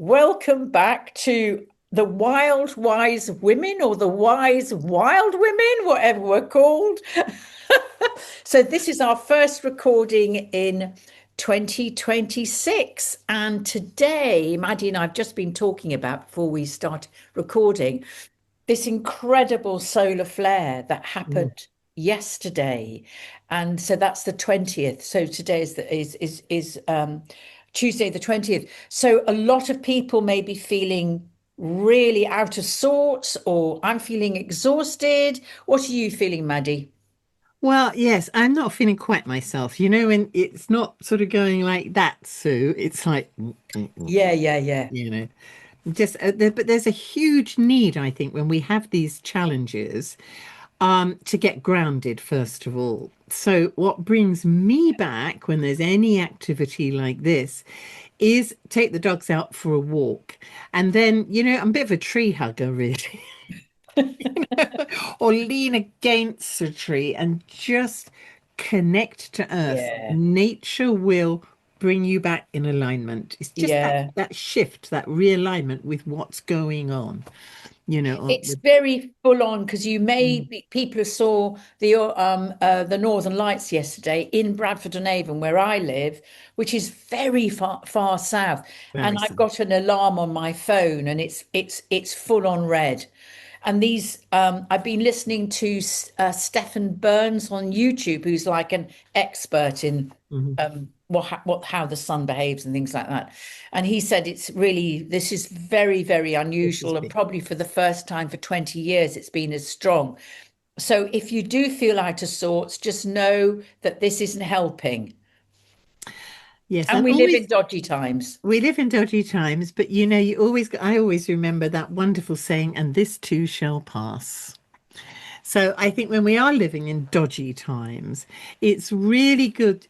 Welcome back to the Wild Wise Women or the Wise Wild Women, whatever we're called. So, this is our first recording in 2026. And today, Maddie and I have just been talking about before we start recording this incredible solar flare that Mm. happened yesterday. And so that's the 20th. So today is Tuesday the 20th. So a lot of people may be feeling really out of sorts, or I'm feeling exhausted. What are you feeling, Maddie? Well, yes, I'm not feeling quite myself. When it's not sort of going like that, Sue, it's like, Yeah, yeah, yeah. you know, just but there's a huge need, I think, when we have these challenges, to get grounded, first of all. So what brings me back when there's any activity like this is take the dogs out for a walk. And then, I'm a bit of a tree hugger, really. Or lean against a tree and just connect to earth. Yeah, Nature will bring you back in alignment. It's just that yeah. that shift, that realignment with what's going on, It's very full on because Mm. people saw the Northern Lights yesterday in Bradford on Avon, where I live, which is very far south. Very And I've sad. got an alarm on my phone, and it's full on red. And I've been listening to Stephen Burns on YouTube, who's like an expert in Mhm. how the sun behaves and things like that. And he said this is very, very This is unusual, and big. probably for the first time for 20 years it's been as strong. So if you do feel out of sorts, just know that this isn't helping. Yes, And and we live always in dodgy times. we live in dodgy times, but I always remember that wonderful saying, and this too shall pass. So I think when we are living in dodgy times, it's really good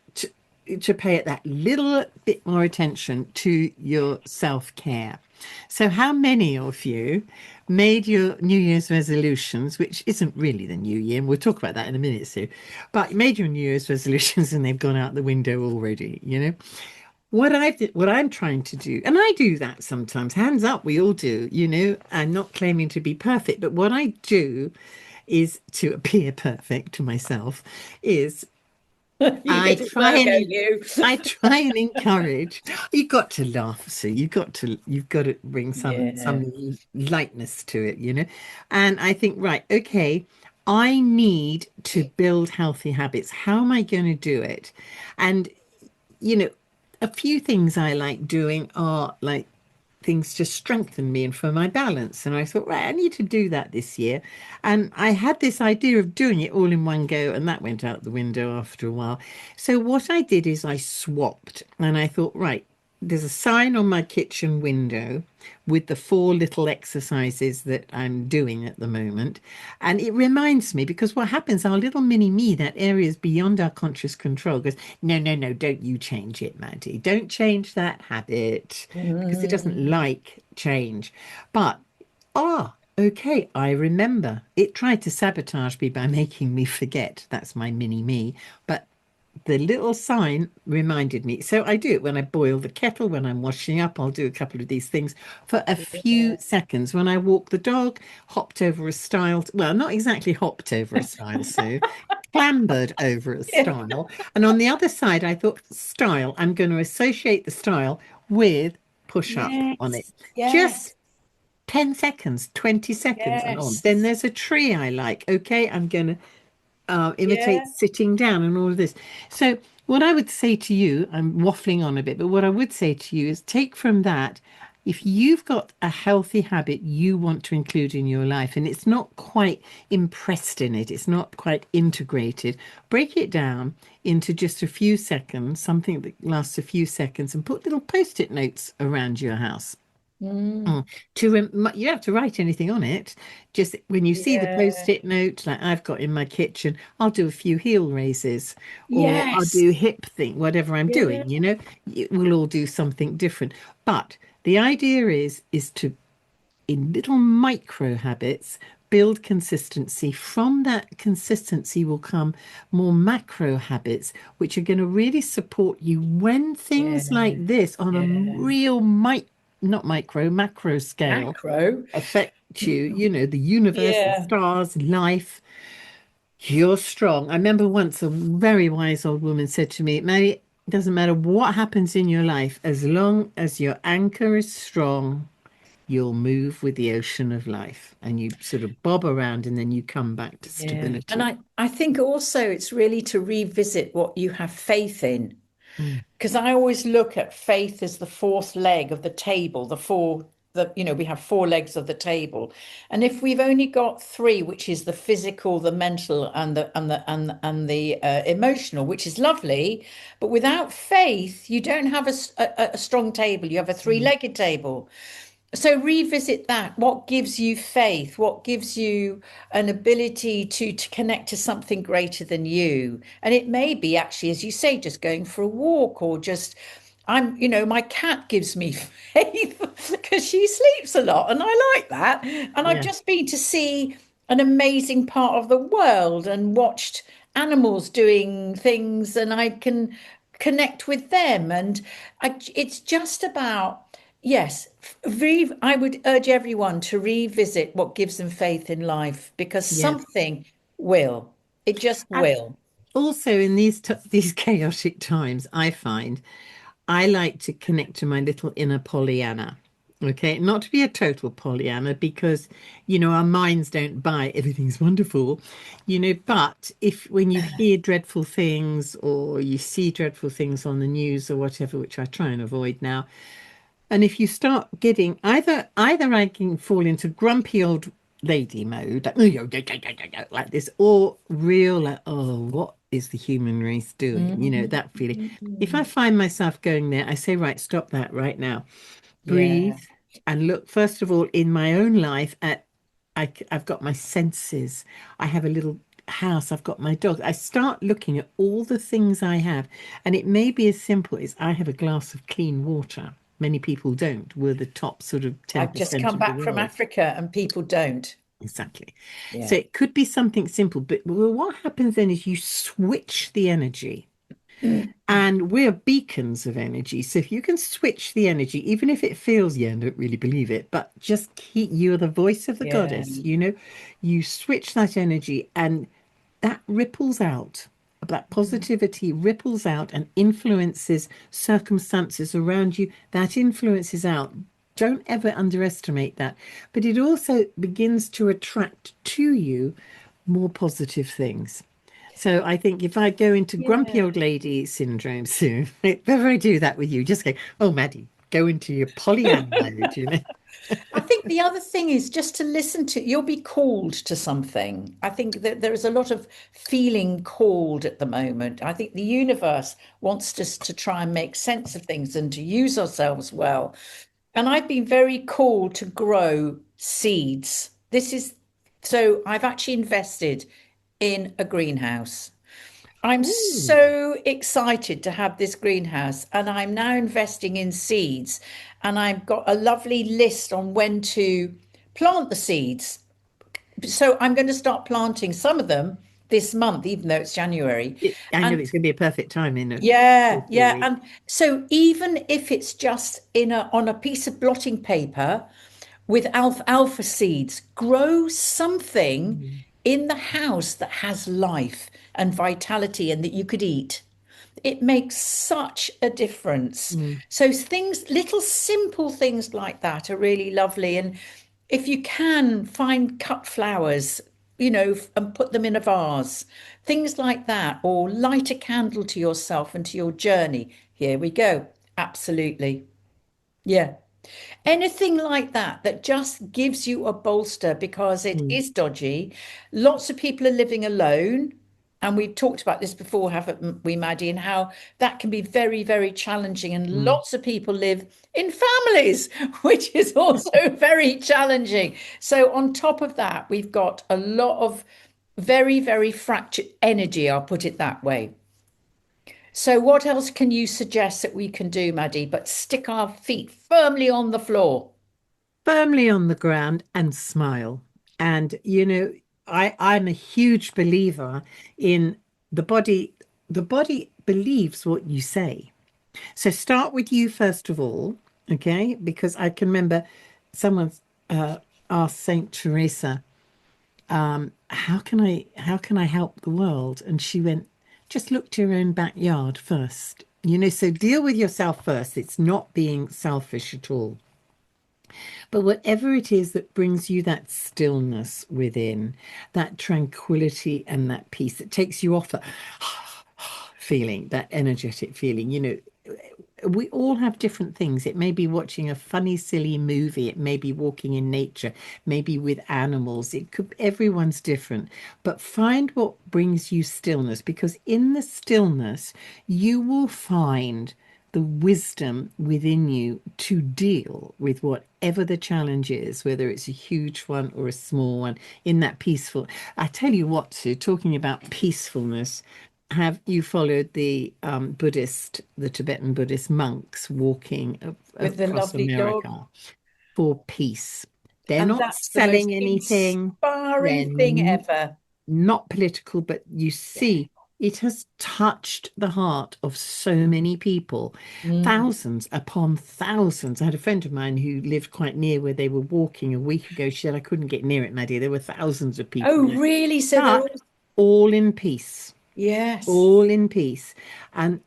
to pay it that little bit more attention to your self-care. So how many of you made your New Year's resolutions, which isn't really the new year, and we'll talk about that in a minute, Sue, but you made your New Year's resolutions and they've gone out the window already? What I'm trying to do, and I do that sometimes, hands up, we all do. I'm not claiming to be perfect, but what I do is to appear perfect to myself is You I little try Virgo, and you. I try and encourage. You've got to laugh, Sue. You've got to bring Yeah. some lightness to it. And I think, right, okay, I need to build healthy habits. How am I going to do it? And you know, a few things I like doing are like things to strengthen me and for my balance. And I thought, right, I need to do that this year. And I had this idea of doing it all in one go, and that went out the window after a while. So what I did is I swapped, and I thought, right, there's a sign on my kitchen window with the four little exercises that I'm doing at the moment. And it reminds me, because what happens, our little mini me, that area is beyond our conscious control, goes, no, no, no, don't you change it, Maddie. Don't change that habit because it doesn't Mm. like change. But, okay, I remember. It tried to sabotage me by making me forget. That's my mini me. But the little sign reminded me. So I do it when I boil the kettle, when I'm washing up, I'll do a couple of these things for a few seconds. When I walk the dog, hopped over a stile, well, not exactly hopped over a stile, so clambered over a Yeah. stile. And on the other side, I thought, stile, I'm going to associate the stile with push up on it. Yes, Just yes, 10 seconds, 20 seconds, and on. Then yes, there's a tree I like. Okay, I'm going to imitate yeah, sitting down and all of this. So, what I would say to you, I'm waffling on a bit, but what I would say to you is take from that, if you've got a healthy habit you want to include in your life and it's not quite impressed in it, it's not quite integrated, break it down into just a few seconds, something that lasts a few seconds, and put little post-it notes around your house. mm, Mm. You don't have to write anything on it. Just when you see the yeah, post-it note, like I've got in my kitchen, I'll do a few heel raises or I'll yes, do hip thing, whatever I'm yeah, doing. We'll all do something different. But the idea is to, in little micro habits, build consistency. From that consistency will come more macro habits, which are going to really support you when yeah, things like this on a yeah, real not micro, macro scale Macro. affect you, you know, the universe, the Yeah. stars, life, you're strong. I remember once a very wise old woman said to me, Maddie, it doesn't matter what happens in your life, as long as your anchor is strong, you'll move with the ocean of life and you sort of bob around and then you come back to Yeah. And stability. I think also it's really to revisit what you have faith in. Mm, Because I always look at faith as the fourth leg of the table, we have four legs of the table. And if we've only got three, which is the physical, the mental, and the emotional, which is lovely, but without faith, you don't have a strong table. You have a mm. three-legged table. So revisit that. What gives you faith? What gives you an ability to connect to something greater than you? And it may be actually, as you say, just going for a walk or just my cat gives me faith because she sleeps a lot and I like that. And I've Yeah, just been to see an amazing part of the world and watched animals doing things and I can connect with them. And it's just about, yes, I would urge everyone to revisit what gives them faith in life because yes. something will. It just And will. also in these chaotic times, I find I like to connect to my little inner Pollyanna. Okay, not to be a total Pollyanna because, you know, our minds don't buy everything's wonderful, you know, but if when you hear dreadful things or you see dreadful things on the news or whatever, which I try and avoid now, and if you start getting either I can fall into grumpy old lady mode, like this, or real like, oh, what is the human race doing? You know, that feeling. If I Mhm. find myself going there, I say, right, stop that right now. Yeah, Breathe and look, first of all, in my own life at I've got my senses. I have a little house. I've got my dog. I start looking at all the things I have, and it may be as simple as I have a glass of clean water. Many people don't. We're the top sort of I've just 10% come of the back from world. Africa and people don't. Exactly. So Yeah. it could be something simple, but well, what happens then is you switch the energy. And we're beacons of energy. So if you can switch the energy, even if it feels, yeah, I don't really believe it, but just keep, you're the voice of the Yeah. goddess, you know, you switch that energy and that ripples out. That positivity ripples out and influences circumstances around you. That influences out. Don't ever underestimate that. But it also begins to attract to you more positive things. So I think if I go into grumpy Yeah. old lady syndrome soon, if ever I do that with you, just go, oh, Maddie, go into your Pollyanna mode, you know? I think the other thing is just to listen to, you'll be called to something. I think that there is a lot of feeling called at the moment. I think the universe wants us to try and make sense of things and to use ourselves well. And I've been very called to grow seeds. So I've actually invested in a greenhouse. I'm Oh, so excited to have this greenhouse, and I'm now investing in seeds. And I've got a lovely list on when to plant the seeds. So I'm going to start planting some of them this month, even though it's January. I know And it's going to be a perfect time in a yeah, couple of yeah. weeks. And so even if it's just in a on a piece of blotting paper with alpha seeds, grow something Mm, in the house that has life and vitality and that you could eat. It makes such a difference. mm, So things, little simple things like that are really lovely. And if you can find cut flowers, and put them in a vase, things like that, or light a candle to yourself and to your journey. Here we go. Absolutely. Yeah. Anything like that that just gives you a bolster because it mm, is dodgy. Lots of people are living alone. And we've talked about this before, haven't we, Maddie, and how that can be very, very challenging. And mm. lots of people live in families, which is also very challenging. So, on top of that, we've got a lot of very, very fractured energy, I'll put it that way. So, what else can you suggest that we can do, Maddie, but stick our feet firmly on the floor? Firmly on the ground and smile. And, you know, I'm a huge believer in the body. The body believes what you say. So start with you first of all. Okay, because I can remember someone uh, asked Saint Teresa, how can I help the world? And she went, just look to your own backyard first. So deal with yourself first. It's not being selfish at all. But whatever it is that brings you that stillness within, that tranquility and that peace that takes you off that feeling, that energetic feeling, we all have different things. It may be watching a funny, silly movie. It may be walking in nature, maybe with animals. Everyone's different. But find what brings you stillness, because in the stillness, you will find the wisdom within you to deal with whatever the challenge is, whether it's a huge one or a small one, in that peaceful. I tell you what, Sue, talking about peacefulness, have you followed the Tibetan Buddhist monks walking with the across lovely dog. America for peace? They're And not that's the most selling anything. inspiring They're thing ever. not political, but you Yeah. see, it has touched the heart of so many people, Mm. thousands upon thousands. I had a friend of mine who lived quite near where they were walking a week ago. She said, I couldn't get near it, Maddie. There were thousands of people Oh, there, really? So they're but all, all in peace, yes. all in peace. And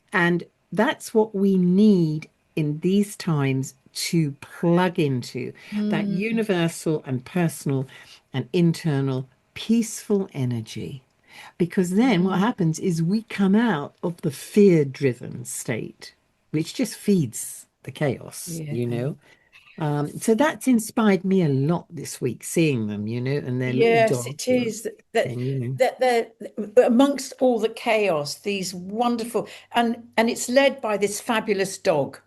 that's what we need in these times, to plug into that Mm. universal and personal and internal peaceful energy. Because then what Mm. happens is we come out of the fear-driven state, which just feeds the chaos, Yeah. So that's inspired me a lot this week, seeing them, and their little Yes, dog it is that thing. that amongst all the chaos, these wonderful, and it's led by this fabulous dog.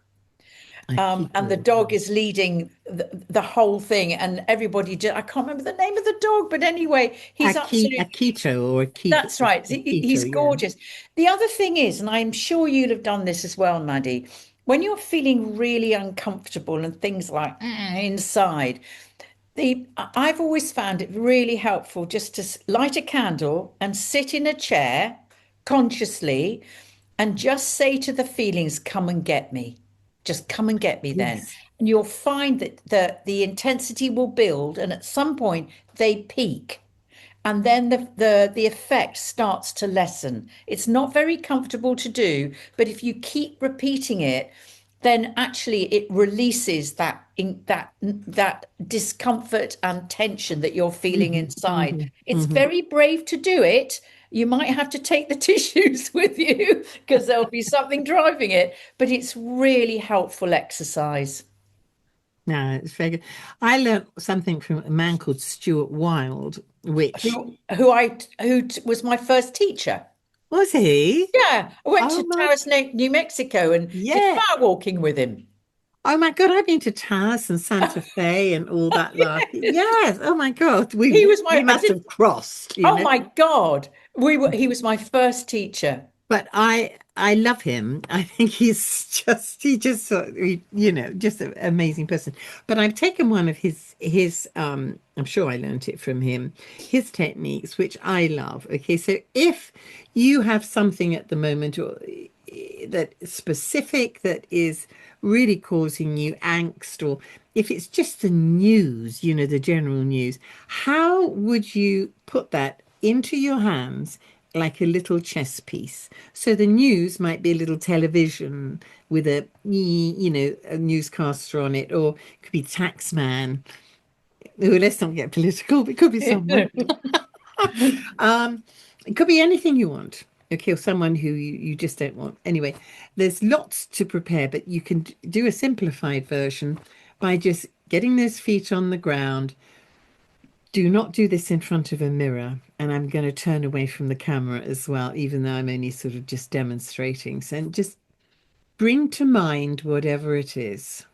And the Akito, dog is leading the whole thing, and everybody I can't remember the name of the dog, but anyway, he's absolutely, Akito or that's right. Akito, He's yeah. gorgeous. The other thing is, and I'm sure you'll have done this as well, Maddie, when you're feeling really uncomfortable and things like inside, I've always found it really helpful just to light a candle and sit in a chair consciously and just say to the feelings, come and get me. Just come and get me then. Yes, And you'll find that the intensity will build, and at some point they peak, and then the effect starts to lessen. It's not very comfortable to do, but if you keep repeating it, then actually it releases that discomfort and tension that you're feeling hmm inside. hmm It's hmm very brave to do it. You might have to take the tissues with you because there'll be something driving it, but it's really helpful exercise. No, it's very good. I learned something from a man called Stuart Wilde, which Who was my first teacher. was he? Yeah, I went Oh to my, Taos, New Mexico, and did yeah. fire walking with him. Oh my God, I've been to Taos and Santa Fe and all that last. Yes. Oh my God, He was we my. I must did. have crossed, Oh my God, we were. He was my first teacher. But I love him. I think he just just an amazing person. But I've taken one of his I'm sure I learned it from him, his techniques, which I love. Okay, so if you have something at the moment or that specific that is really causing you angst, or if it's just the news, the general news, how would you put that into your hands like a little chess piece? So the news might be a little television with a newscaster on it, or it could be taxman. Oh, let's not get political. It could be someone. Um, it could be anything you want. Okay, or someone who you just don't want. Anyway, there's lots to prepare, but you can do a simplified version by just getting those feet on the ground. Do not do this in front of a mirror. And I'm going to turn away from the camera as well, even though I'm only sort of just demonstrating. So just bring to mind whatever it is.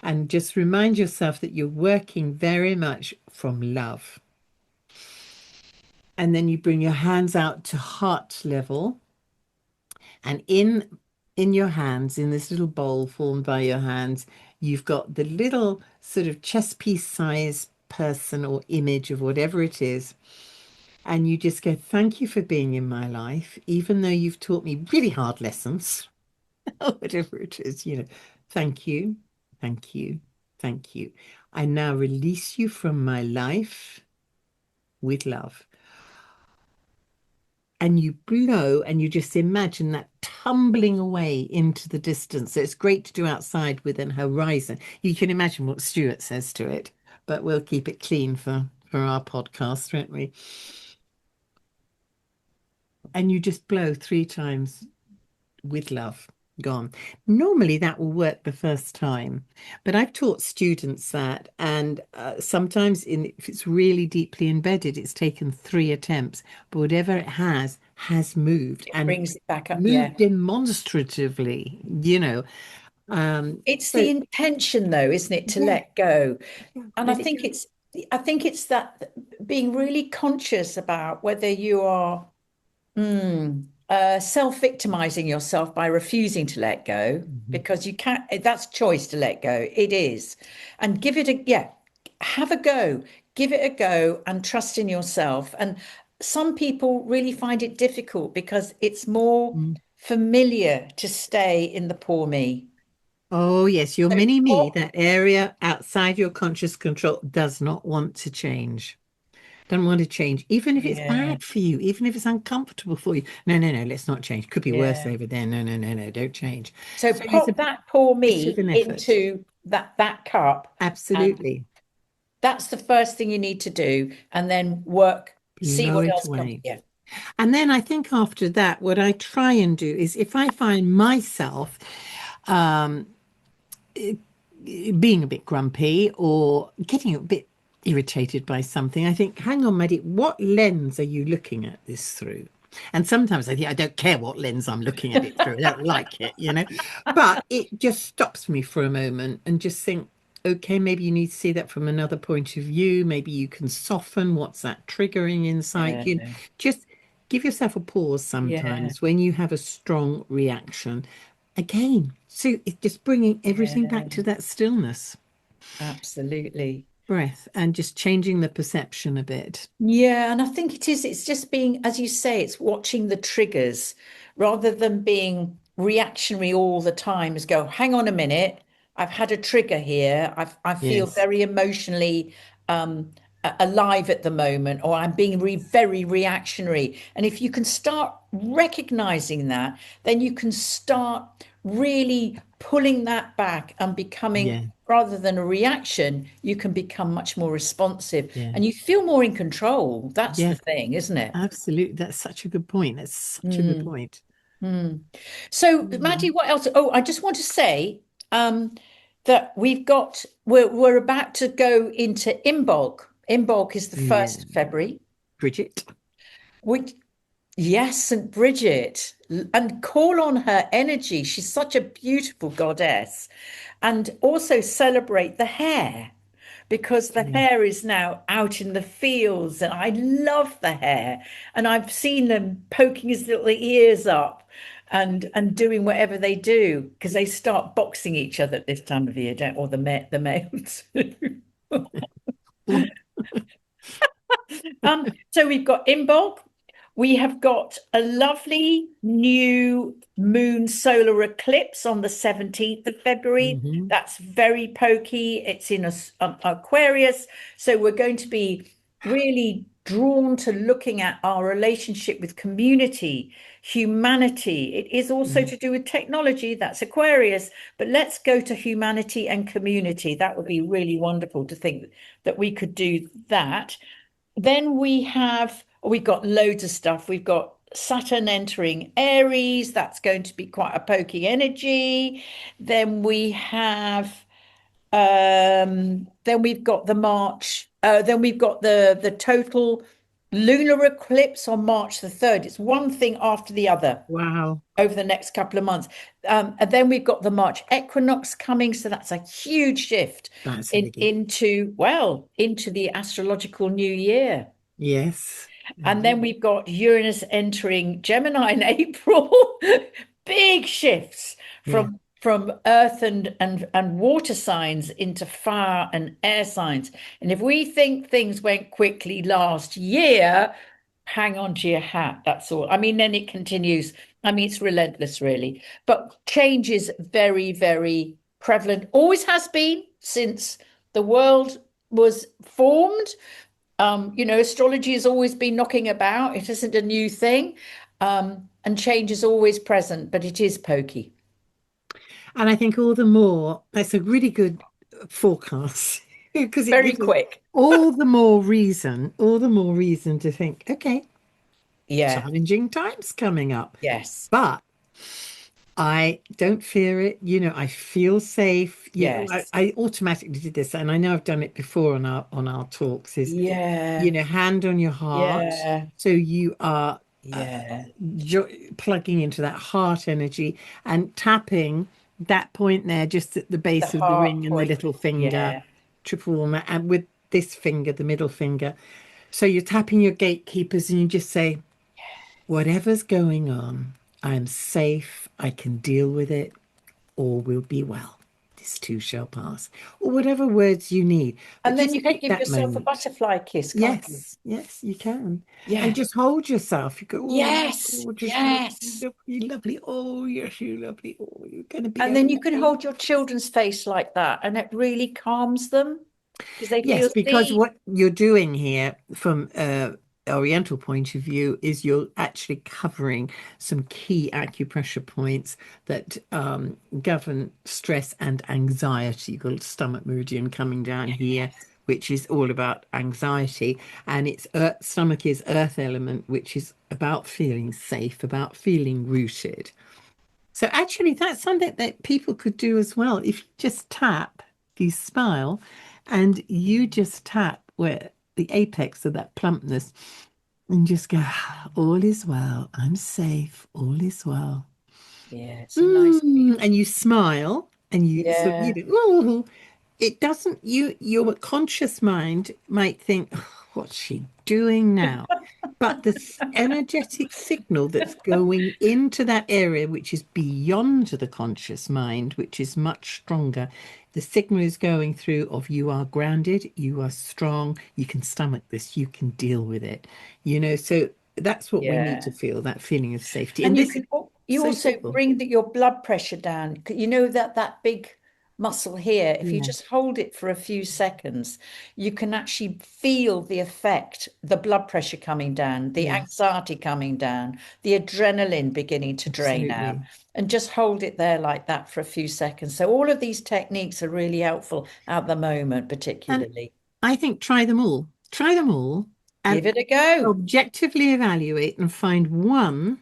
And just remind yourself that you're working very much from love. And then you bring your hands out to heart level. And in your hands, in this little bowl formed by your hands, you've got the little sort of chess piece size person or image of whatever it is. And you just go, thank you for being in my life, even though you've taught me really hard lessons, or whatever it is, Thank you. Thank you. Thank you. I now release you from my life with love. And you blow and you just imagine that tumbling away into the distance. So it's great to do outside with an horizon. You can imagine what Stuart says to it, but we'll keep it clean for our podcast, won't we? And you just blow 3 times with love. Gone. Normally that will work the first time, but I've taught students that, and sometimes if it's really deeply embedded, it's taken 3 attempts, but whatever it has moved It and brings it back up. Yeah. moved demonstratively, you know. It's So the intention though, isn't it, to yeah, let go? yeah, And let it go. I think it's that being really conscious about whether you are self-victimizing yourself by refusing to let go, Mhm. because you can't, that's choice to let go. It is. And give it a, yeah, have a go, give it a go and trust in yourself. And some people really find it difficult because it's more Mm. familiar to stay in the poor me. Oh, yes, your So mini me, what? that area outside your conscious control, does not want to change. Don't want to change, even if it's Yeah, bad for you, even if it's uncomfortable for you. No, no, no, let's not change. Could be worse yeah. over there. No, no, no, no, don't change. So So it's a pop that poor bit of me an effort. into that cup, and Absolutely. that's the first thing you need to do, and then work, see Blow what it else comes. away. Yeah, And then I think after that, what I try and do is if I find myself um, being a bit grumpy or getting a bit irritated by something, I think, hang on, Maddie, what lens are you looking at this through? And sometimes I think I don't care what lens I'm looking at it through. I don't like it, you know. But it just stops me for a moment and just think, okay, maybe you need to see that from another point of view. Maybe you can soften what's that triggering inside you. yeah, Just give yourself a pause yeah, sometimes when you have a strong reaction. Again, so it's just bringing everything back to yeah, that stillness, absolutely. breath, and just changing the perception a bit. Yeah, and I think it is, it's just being, as you say, it's watching the triggers rather than being reactionary all the time. Is go, hang on a minute, I've had a trigger here. I feel Yes. very emotionally um alive at the moment, or I'm being very reactionary. And if you can start recognizing that, then you can start really pulling that back and becoming, Yeah. rather than a reaction, you can become much more responsive Yeah. and you feel more in control. That's the Yeah. thing, isn't it? Absolutely. That's such a good point. That's such a good Mm, point. mm. So, Maddie, Mm. what else? Oh, I just want to say that we're about to go into Imbolc. Imbolc is the Yeah. 1st of February. Bridget. Which, yes, St. Bridget, and call on her energy. She's such a beautiful goddess. And also celebrate the hare, because the Yeah. hare is now out in the fields, and I love the hare. And I've seen them poking his little ears up and doing whatever they do, because they start boxing each other at this time of year, don't, or the males. So we've got Imbolc. We have got a lovely new moon solar eclipse on the 17th of February. Hmm. That's very pokey. It's in Aquarius. So we're going to be really drawn to looking at our relationship with community, humanity. It is also Mm. to do with technology. That's Aquarius. But let's go to humanity and community. That would be really wonderful to think that we could do that. Then we've got loads of stuff. We've got Saturn entering Aries. That's going to be quite a pokey energy. Then we have then we've got the March, then we've got the total lunar eclipse on March the 3rd. It's one thing after the other Wow. over the next couple of months. And then we've got the March equinox coming. So that's a huge shift That's a biggie. into the astrological new year. Yes. And then Indeed. we've got Uranus entering Gemini in April. Big shifts Yeah. from earth and water signs into fire and air signs. And if we think things went quickly last year, hang on to your hat. That's all. I mean, then it continues. I mean, it's relentless, really. But change is very, very prevalent, always has been since the world was formed. Astrology has always been knocking about. It isn't a new thing. And change is always present, but it is pokey. And I think all the more, that's a really good forecast because it Very gives us quick. all the more reason to think, okay, Yeah. challenging times coming up. Yes. But I don't fear it. I feel safe. Yes. I automatically did this, and I know I've done it before on our talks, is, Yeah. hand on your heart. Yeah. So you are uh, Yeah. plugging into that heart energy and tapping that point there, just at the The base of the heart ring and the point. little finger, Yeah. triple walnut, and with this finger, the middle finger. So you're tapping your gatekeepers and you just say, whatever's going on, I'm safe, I can deal with it, all will be well. This too shall pass. Or whatever words you need. But And then just you can take give that yourself a moment. butterfly kiss, can't you? Yes, yes, you can. And Yeah. just hold yourself. You go, oh, Yes. gorgeous, lovely, Yes. lovely, lovely. Oh, yes, you lovely. Oh, you're going to be And then you can okay. hold your children's face like that, and it really calms them because they Yes, feel because seen. what you're doing here from Oriental point of view is you're actually covering some key acupressure points that govern stress and anxiety. You've got stomach meridian coming down here, which is all about anxiety, and it's stomach is earth element, which is about feeling safe, about feeling rooted. So actually, that's something that people could do as well. If you just tap, if you smile, and you just tap where the apex of that plumpness, and just go, all is well. I'm safe. All is well. Yeah, it's a nice feeling. And you smile, and you sort of, Yeah. oh, it doesn't. Your conscious mind might think, "Oh, what's she doing now?" But the energetic signal that's going into that area, which is beyond the conscious mind, which is much stronger, the signal is going through of you are grounded, you are strong, you can stomach this, you can deal with it. So that's what we need to Yeah. feel, that feeling of safety. And And you this can is you so also simple. bring your blood pressure down. You know that big muscle here, if you Yeah, just hold it for a few seconds, you can actually feel the effect, the blood pressure coming down, the yes, anxiety coming down, the adrenaline beginning to drain out, absolutely. and just hold it there like that for a few seconds. So all of these techniques are really helpful at the moment, And particularly. I think try them all. Try them all and Give it a go. objectively evaluate and find one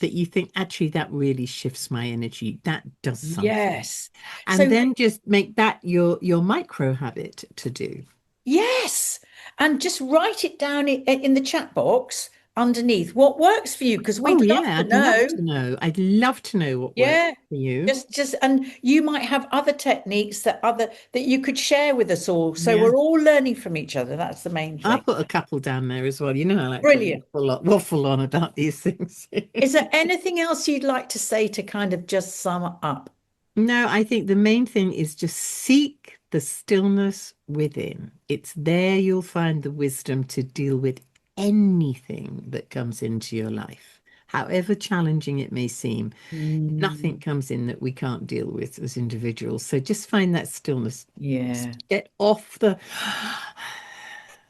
that you think, actually, that really shifts my energy. That does something. Yes. And So then just make that your micro habit to do. yes, and just write it down in the chat box underneath what works for you, because Oh, we'd love yeah, to I'd love know. to know. I'd love to know what works Yeah, for you. and you might have other techniques that you could share with us all. So Yeah. we're all learning from each other. That's the main I'll thing. put a couple down there as well. I like to Brilliant. waffle on about these things. Is there anything else you'd like to say to kind of just sum up? No, I think the main thing is just seek the stillness within. It's there you'll find the wisdom to deal with anything that comes into your life. However challenging it may seem, nothing Mm, comes in that we can't deal with as individuals. So just find that stillness. yeah, Get off the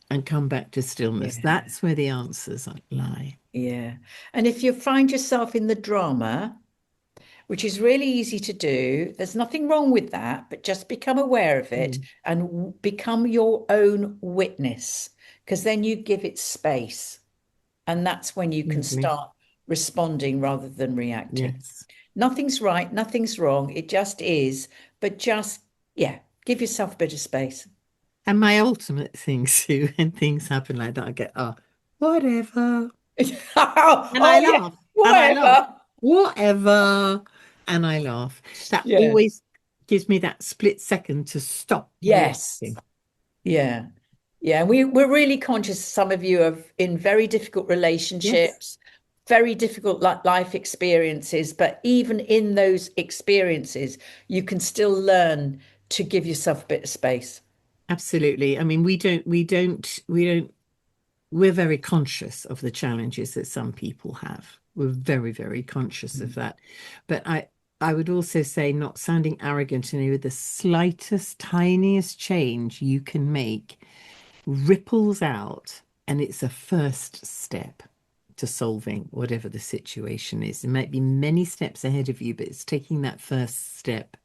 and come back to stillness. yeah, That's where the answers lie. yeah. And if you find yourself in the drama, which is really easy to do. There's nothing wrong with that, but just become aware of it Mm, and become your own witness, because then you give it space. And that's when you can lovely. start responding rather than reacting. Yes. Nothing's right, nothing's wrong. It just is. But just, yeah, give yourself a bit of space. And my ultimate thing, Sue, when things happen like that, I get, oh, whatever. And I Oh, yeah, laugh. And I laugh. whatever. Whatever. And I laugh. That Yeah. always gives me that split second to stop Yes. reacting. Yeah. Yeah, we're really conscious. Some of you are in very difficult Yes, relationships, very difficult life experiences, but even in those experiences, you can still learn to give yourself a bit of space. absolutely. I mean, we're very conscious of the challenges that some people have. We're very, very conscious of Mm. that. But I would also say, not sounding arrogant, with the slightest, tiniest change you can make ripples out, and it's a first step to solving whatever the situation is. It might be many steps ahead of you, but it's taking that first step,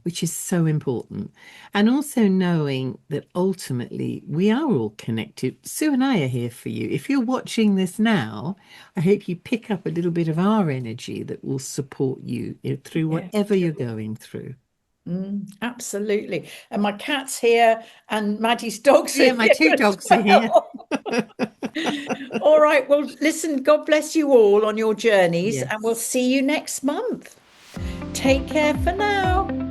which is so important. And also knowing that ultimately we are all connected. Sue and I are here for you. If you're watching this now, I hope you pick up a little bit of our energy that will support you through Yeah, whatever you're going through. absolutely. And my cat's here, and Maddie's dogs are Yeah, my here two as dogs are here. well. All right. Well, listen, God bless you all on your journeys, and we'll Yes. see you next month. Take care for now.